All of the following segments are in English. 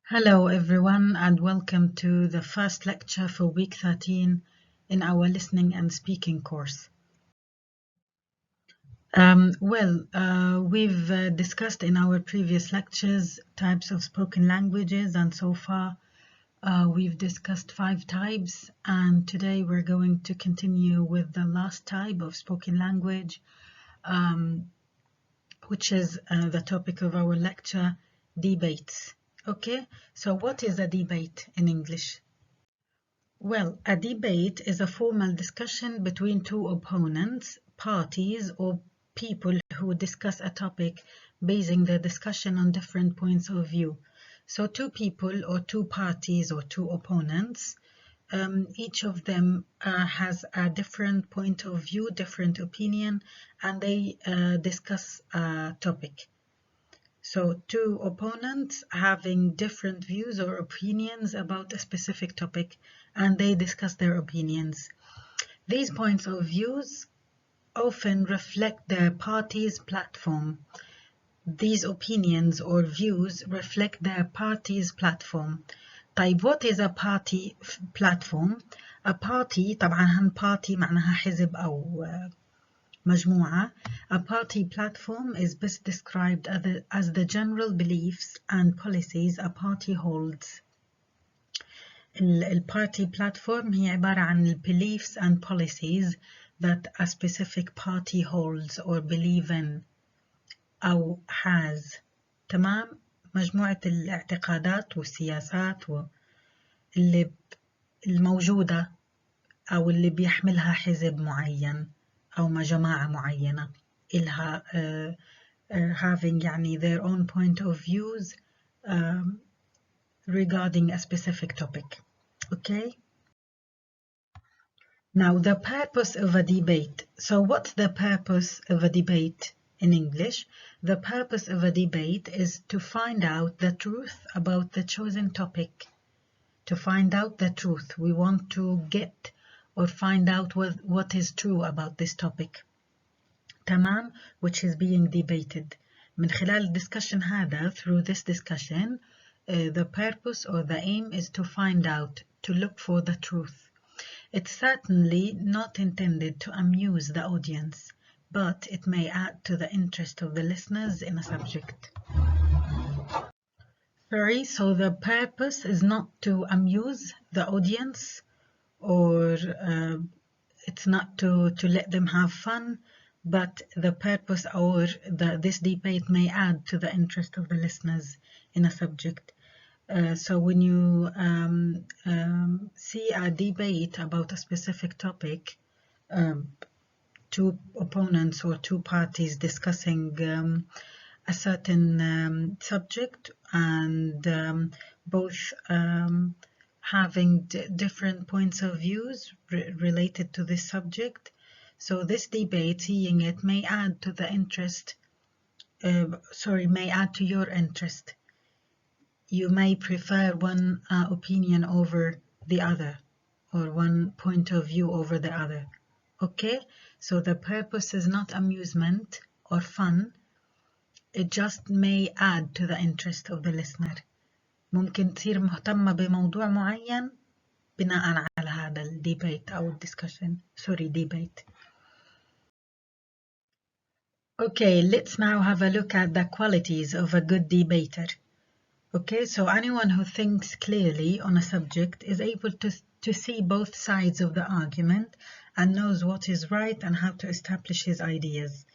Hello everyone and welcome to the first lecture for week 13 in our listening and speaking course. We've discussed in our previous lectures types of spoken languages, and so far we've discussed 5 types, and today we're going to continue with the last type of spoken language, which is the topic of our lecture, debates. Okay, so what is a debate in English? Well, a debate is a formal discussion between two opponents, parties, or people who discuss a topic, basing their discussion on different points of view. So two people or two parties or two opponents, each of them has a different point of view, different opinion, and they discuss a topic. So two opponents having different views or opinions about a specific topic, and they discuss their opinions. These points of views often reflect their party's platform. These opinions or views reflect their party's platform. طيب what is a party platform? A party طبعا party معناها حزب أو مجموعة. A party platform is best described as the general beliefs and policies a party holds. البارتي platform هي عبارة عن beliefs and policies that a specific party holds or believe in أو has. تمام؟ مجموعة الاعتقادات والسياسات اللي الموجودة أو اللي بيحملها حزب معين أو جماعة معينة إلها having يعني their own point of views regarding a specific topic. Okay? Now the purpose of a debate. So what's the purpose of a debate in English? The purpose of a debate is to find out the truth about the chosen topic. To find out the truth. We want to get or find out what is true about this topic. تمام, which is being debated. من خلال discussion هذا, through this discussion, the purpose or the aim is to find out, to look for the truth. It's certainly not intended to amuse the audience, but it may add to the interest of the listeners in a subject. Sorry, so the purpose is not to amuse the audience, or it's not to let them have fun, but the purpose or this debate may add to the interest of the listeners in a subject. So when you see a debate about a specific topic, two opponents or two parties discussing a certain subject, and both having different points of views related to this subject. So this debate, seeing it, may add to the interest, may add to your interest. You may prefer one opinion over the other, or one point of view over the other. Okay, so the purpose is not amusement or fun. It just may add to the interest of the listener. ممكن تصير مهتمة بموضوع معين بناء على هذا الديبيت أو الدiscussion. debate. Okay, let's now have a look at the qualities of a good debater. Okay, so anyone who thinks clearly on a subject is able to see both sides of the argument and knows what is right and how to establish his ideas.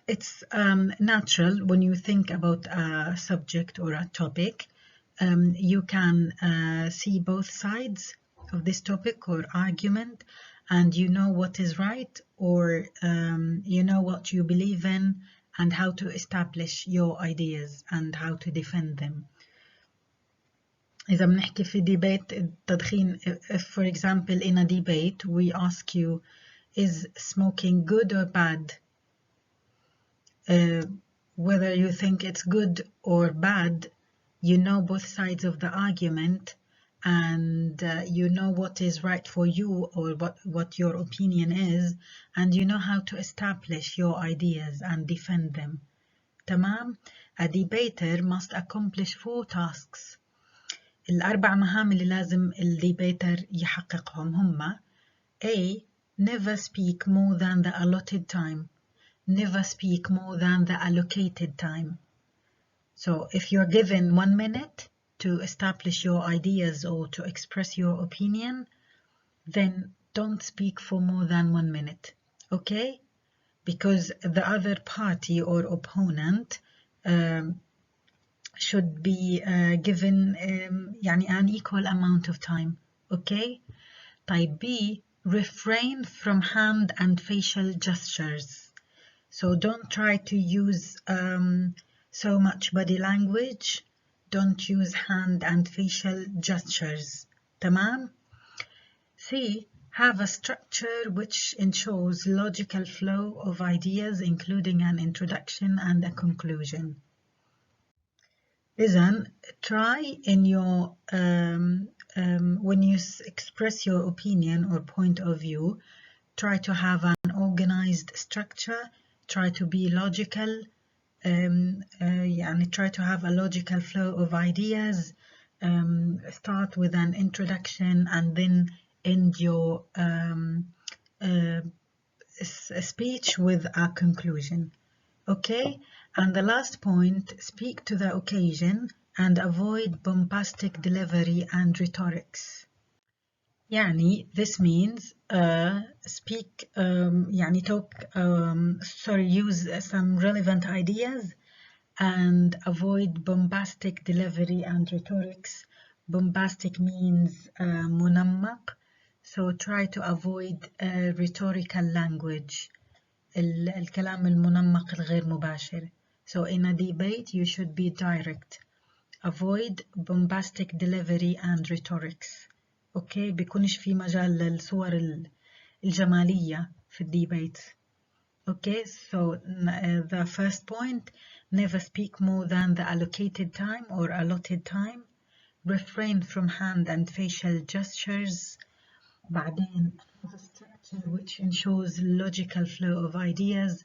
It's natural when you think about a subject or a topic, you can see both sides of this topic or argument, and you know what is right, or you know what you believe in and how to establish your ideas and how to defend them. إذا بنحكي في debate التدخين, if for example in a debate we ask you, is smoking good or bad? Whether you think it's good or bad, you know both sides of the argument, and you know what is right for you, or what your opinion is, and you know how to establish your ideas and defend them. تمام. A debater must accomplish 4 tasks. الأربع مهام اللي لازم الديبيتر يحققهم هما: A. Never speak more than the allotted time. Never speak more than the allocated time. So if you're given 1 minute to establish your ideas or to express your opinion, then don't speak for more than 1 minute, okay? Because the other party or opponent should be given an equal amount of time, okay? Type B, refrain from hand and facial gestures. So don't try to use so much body language. Don't use hand and facial gestures. تمام? C, have a structure which ensures logical flow of ideas, including an introduction and a conclusion. Then try in your when you express your opinion or point of view, try to have an organized structure, try to be logical, try to have a logical flow of ideas, start with an introduction and then end your speech with a conclusion. Okay, and the last point, speak to the occasion and avoid bombastic delivery and rhetorics. This means use some relevant ideas and avoid bombastic delivery and rhetorics. Bombastic means منمق, so try to avoid rhetorical language. الكلام المنمق الغير مباشر. So in a debate you should be direct. Avoid bombastic delivery and rhetorics. Okay, بيكونش في مجال للصور الجمالية في الديبيت. Okay, so the first point, never speak more than the allocated time or allotted time. Refrain from hand and facial gestures. بعدين have a structure which ensures logical flow of ideas.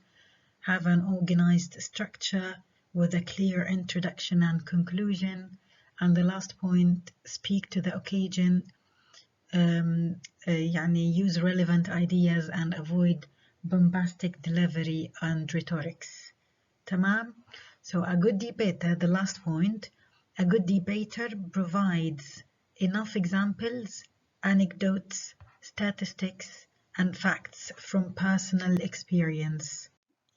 Have an organized structure with a clear introduction and conclusion. And the last point, speak to the occasion. Use relevant ideas and avoid bombastic delivery and rhetorics. تمام? So a good debater, the last point, a good debater provides enough examples, anecdotes, statistics and facts from personal experience.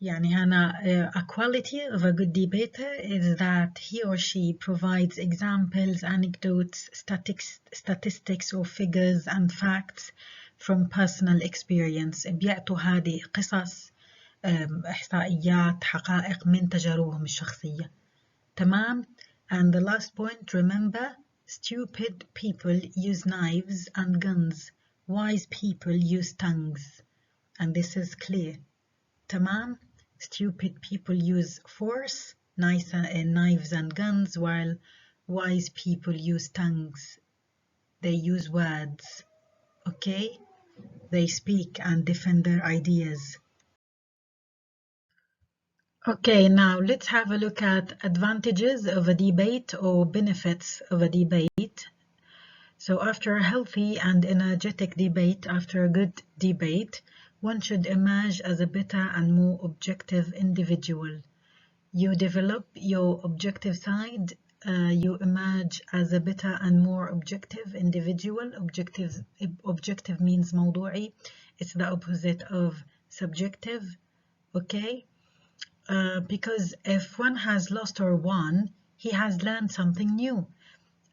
A quality of a good debater is that he or she provides examples, anecdotes, statistics or figures and facts from personal experience. بيعطوا هذه قصص، إحصائيات، حقائق من تجاربهم الشخصية. تمام؟ And the last point, remember, stupid people use knives and guns. Wise people use tongues. And this is clear. تمام? Stupid people use force, knives and guns, while wise people use tongues. They use words. Okay? They speak and defend their ideas. Okay, now let's have a look at advantages of a debate or benefits of a debate. So after a healthy and energetic debate, after a good debate, one should emerge as a better and more objective individual. You develop your objective side, you emerge as a better and more objective individual. Objective means موضوعي. It's the opposite of subjective, okay? Because if one has lost or won, he has learned something new.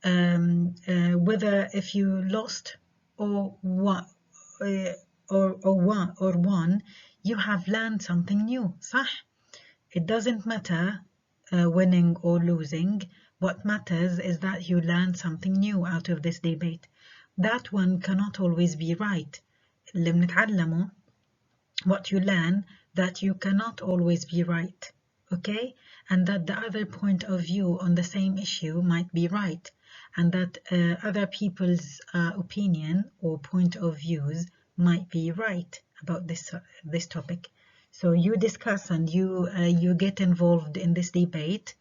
Whether if you lost or won, you have learned something new, صح? It doesn't matter winning or losing. What matters is that you learned something new out of this debate. That one cannot always be right. اللي بنتعلمه, what you learn, that you cannot always be right, okay? And that the other point of view on the same issue might be right, and that other people's opinion or point of views might be right about this topic. So you discuss and you get involved in this debate,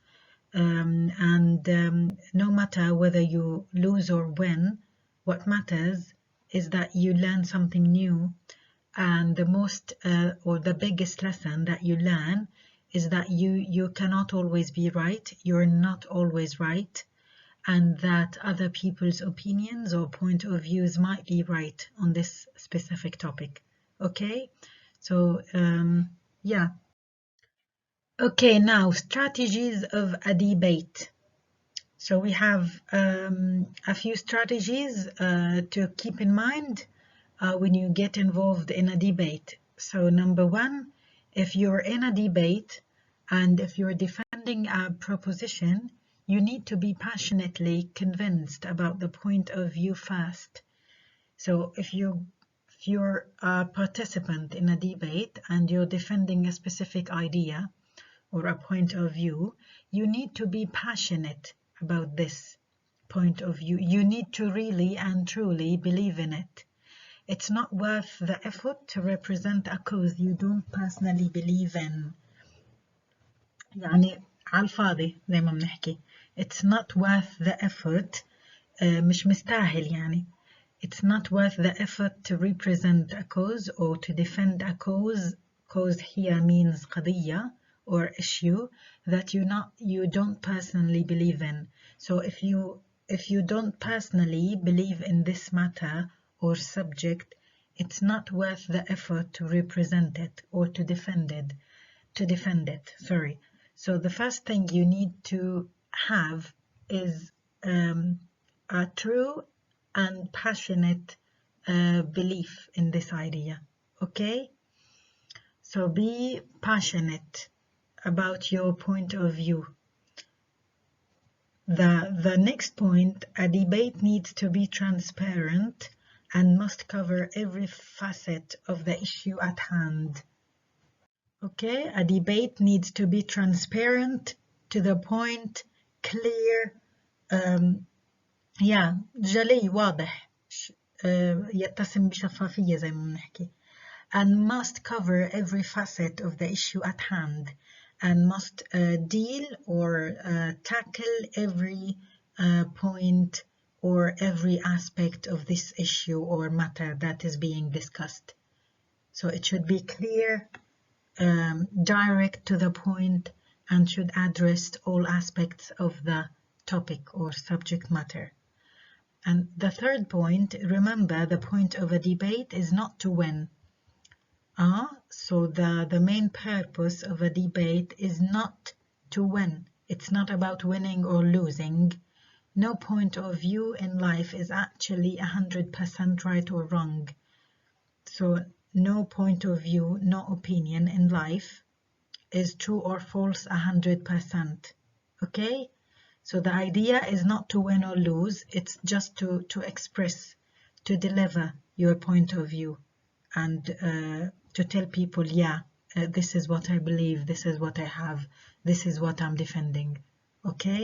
and no matter whether you lose or win, what matters is that you learn something new. And the most or the biggest lesson that you learn is that you cannot always be right. You're not always right, and that other people's opinions or point of views might be right on this specific topic. Okay, so yeah. Okay, now strategies of a debate. So we have a few strategies to keep in mind when you get involved in a debate. So number one, if you're in a debate and if you're defending a proposition, you need to be passionately convinced about the point of view first. So if you're a participant in a debate and you're defending a specific idea or a point of view, you need to be passionate about this point of view. You need to really and truly believe in it. It's not worth the effort to represent a cause you don't personally believe in. يعني على الفاضي زي ما بنحكي. It's not worth the effort. مش مستاهل يعني. It's not worth the effort to represent a cause or to defend a cause. Cause here means قضية or issue that you don't personally believe in. So if you don't personally believe in this matter or subject, it's not worth the effort to represent it or to defend it. Sorry. So the first thing you need to have is a true and passionate belief in this idea. Okay? So be passionate about your point of view. The next point, a debate needs to be transparent and must cover every facet of the issue at hand. Okay, a debate needs to be transparent, to the point, clear, جلي واضح, يتسم بشفافية زي ما بنحكي, and must cover every facet of the issue at hand, and must deal or tackle every point or every aspect of this issue or matter that is being discussed. So it should be clear, direct to the point, and should address all aspects of the topic or subject matter. And the third point, remember the point of a debate is not to win. So the main purpose of a debate is not to win. It's not about winning or losing. No point of view in life is actually 100% right or wrong. So no point of view, no opinion in life is true or false 100%. Okay? So the idea is not to win or lose, it's just to express, to deliver your point of view, and to tell people, this is what I believe, this is what I have, this is what I'm defending. Okay?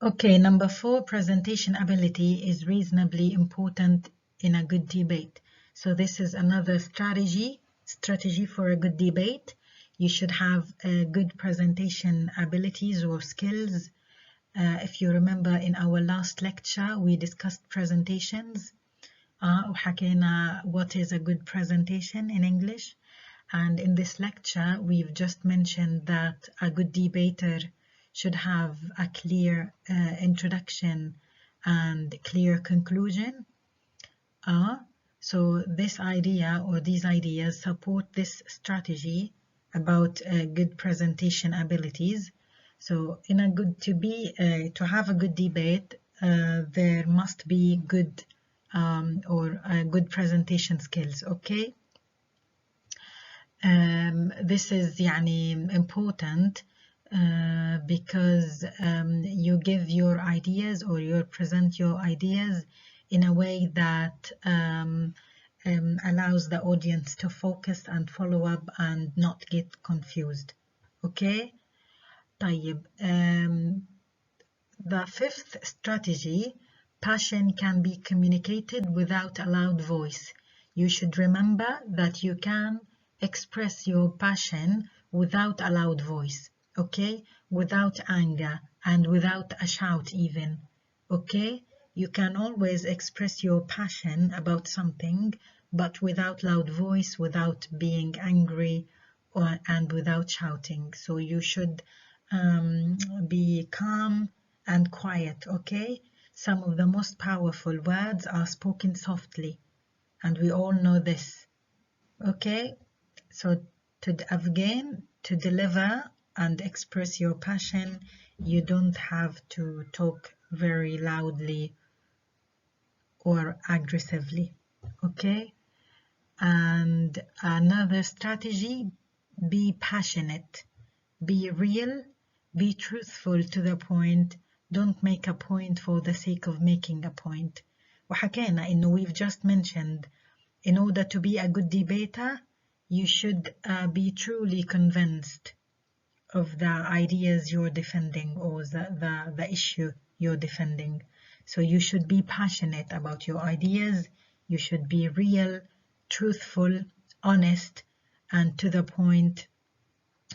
Okay, number 4, presentation ability is reasonably important in a good debate. So this is another strategy for a good debate. You should have good presentation abilities or skills. If you remember in our last lecture, we discussed presentations. وحكينا what is a good presentation in English. And in this lecture, we've just mentioned that a good debater should have a clear introduction and clear conclusion. So this idea or these ideas support this strategy about good presentation abilities. So in a good to have a good debate, there must be good good presentation skills. Okay. This is important because you give your ideas or you present your ideas in a way that allows the audience to focus and follow up and not get confused. Okay. طيب, the fifth strategy, passion can be communicated without a loud voice. you should remember that you can express your passion without a loud voice, okay? Without anger and without a shout even, okay? You can always express your passion about something, but without loud voice, without being angry, and without shouting. So you should be calm and quiet, okay? Some of the most powerful words are spoken softly, and we all know this, okay? So to deliver and express your passion, you don't have to talk very loudly or aggressively, okay? And another strategy, be passionate, be real, be truthful to the point. Don't make a point for the sake of making a point. وحكينا إنه we've just mentioned, in order to be a good debater, you should be truly convinced of the ideas you're defending or the issue you're defending. So you should be passionate about your ideas, you should be real, truthful, honest, and to the point,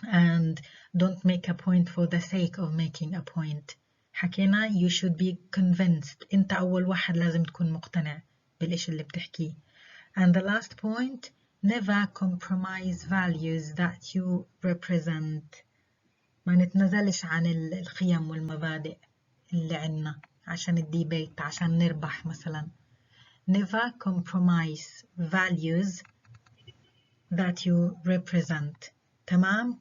and don't make a point for the sake of making a point. حكينا you should be convinced. انت أول واحد لازم تكون مقتنع بالإشي اللي بتحكيه. And the last point, never compromise values that you represent. ما نتنازلش عن القيم والمبادئ اللي عنا عشان الديبيت، عشان نربح مثلا. Never compromise values that you represent. تمام؟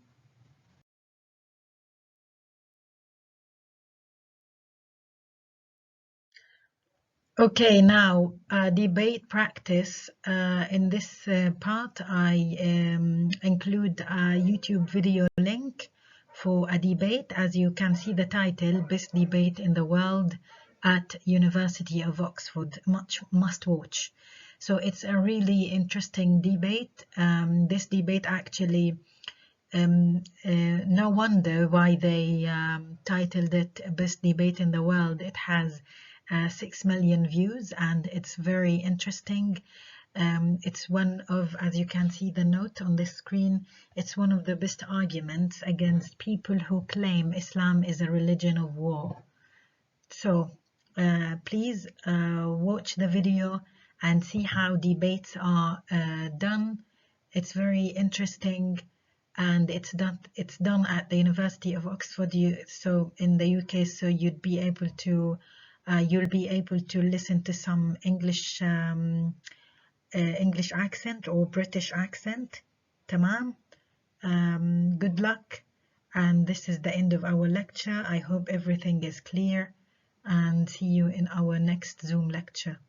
Okay, now debate practice. In this part, I include a YouTube video link for a debate. As you can see the title, Best Debate in the World at University of Oxford, must watch. So it's a really interesting debate. This debate actually, no wonder why they titled it Best Debate in the World. It has 6 million views and it's very interesting. It's one of, as you can see the note on the screen, it's one of the best arguments against people who claim Islam is a religion of war. So please watch the video and see how debates are done. It's very interesting, and it's done at the University of Oxford, so in the UK, so you'll be able to listen to some English accent or British accent. Tamam. Good luck, and this is the end of our lecture. I hope everything is clear, and see you in our next Zoom lecture.